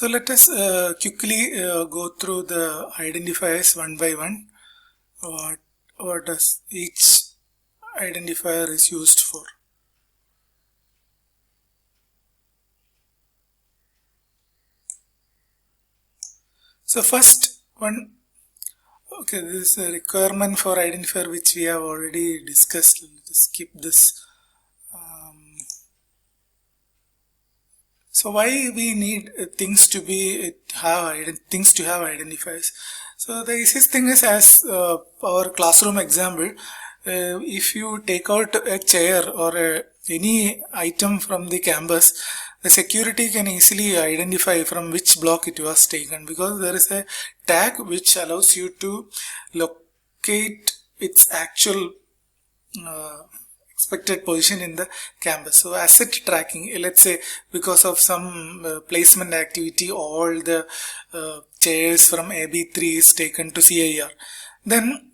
So let us quickly go through the identifiers one by one. What does each identifier is used for? So first one, okay, this is a requirement for identifier which we have already discussed. Let's skip this. So why we need things to have identifiers? So the easiest thing is, as our classroom example, if you take out a chair or any item from the campus, the security can easily identify from which block it was taken, because there is a tag which allows you to locate its actual expected position in the campus. So asset tracking, let's say because of some placement activity, all the chairs from AB3 is taken to CIR. Then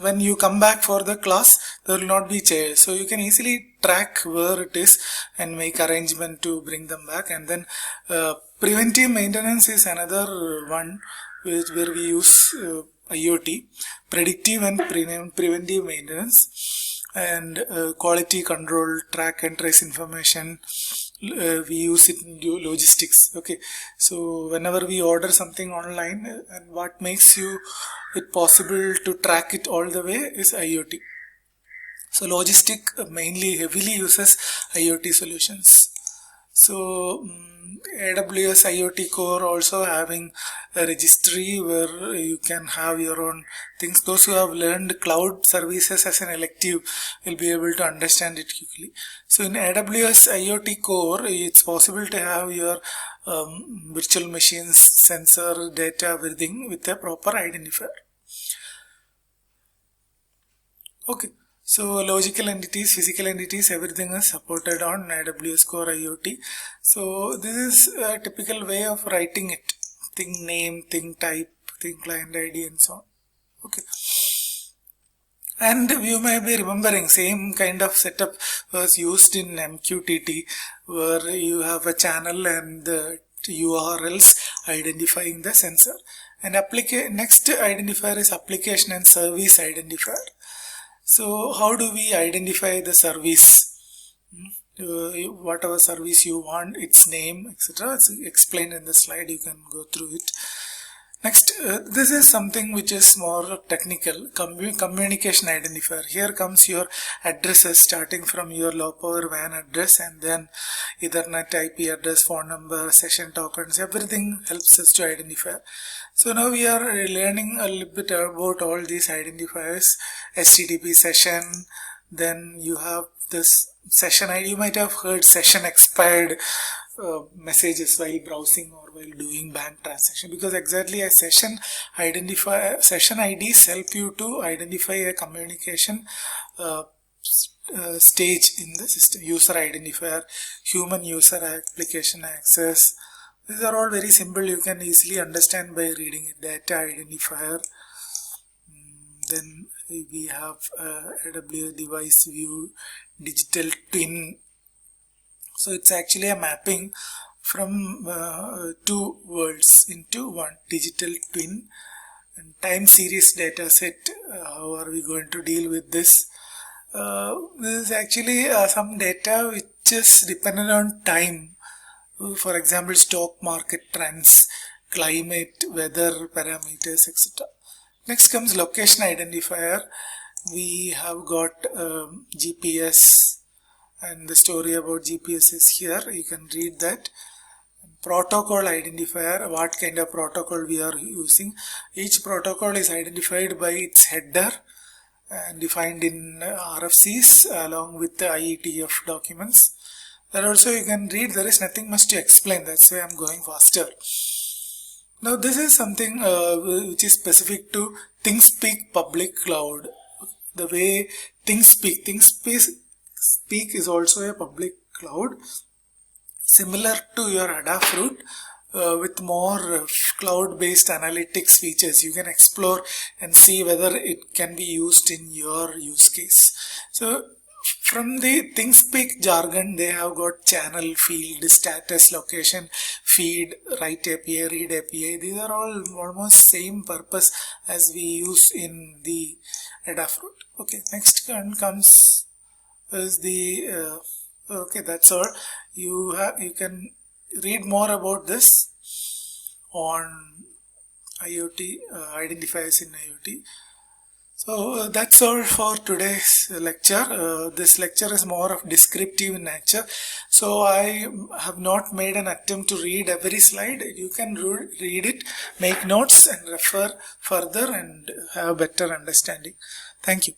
when you come back for the class, there will not be chairs, so you can easily track where it is and make arrangement to bring them back. And then preventive maintenance is another one where we use IoT, predictive and preventive maintenance. And quality control, track and trace information, we use it in logistics. Okay, so whenever we order something online, and what makes it possible to track it all the way is IoT. So logistic mainly heavily uses IoT solutions. So AWS IoT Core also having a registry where you can have your own things. Those who have learned cloud services as an elective will be able to understand it quickly. So in AWS IoT Core, it's possible to have your virtual machines, sensor, data, everything with a proper identifier. Okay. So logical entities, physical entities, everything is supported on AWS Core IoT. So this is a typical way of writing it. Thing name, thing type, thing client ID, and so on. Okay. And you may be remembering same kind of setup was used in MQTT, where you have a channel and the URLs identifying the sensor. And next identifier is application and service identifier. So how do we identify the service? Whatever service you want, its name, etc. It's explained in the slide, you can go through it. Next, this is something which is more technical, communication identifier. Here comes your addresses starting from your low power WAN address, and then Ethernet IP address, phone number, session tokens, everything helps us to identify. So now we are learning a little bit about all these identifiers. HTTP session, then you have this session ID. You might have heard session expired messages while browsing or while doing bank transaction, because exactly a session IDs help you to identify a communication stage in the system. User identifier, human user application access. These are all very simple, you can easily understand by reading it. Data identifier. Then we have AWS device view, digital twin. So it's actually a mapping from two worlds into one, digital twin. And time series data set, how are we going to deal with this? This is actually some data which is dependent on time. For example, stock market trends, climate, weather parameters, etc. Next comes location identifier. We have got GPS, and the story about GPS is here. You can read that. Protocol identifier, what kind of protocol we are using. Each protocol is identified by its header and defined in RFCs along with the IETF documents. That also you can read. There is nothing much to explain, that's why I am going faster. Now this is something which is specific to ThingSpeak public cloud. The way ThingSpeak is also a public cloud, similar to your Adafruit, with more cloud-based analytics features. You can explore and see whether it can be used in your use case. So from the ThingSpeak jargon, they have got channel, field, status, location, feed, write API, read API. These are all almost same purpose as we use in the Adafruit. Okay, next one comes is the okay, that's all. You can read more about this on IoT identifiers in IoT. So that's all for today's lecture. This lecture is more of descriptive in nature. So I have not made an attempt to read every slide. You can read it, make notes and refer further and have a better understanding. Thank you.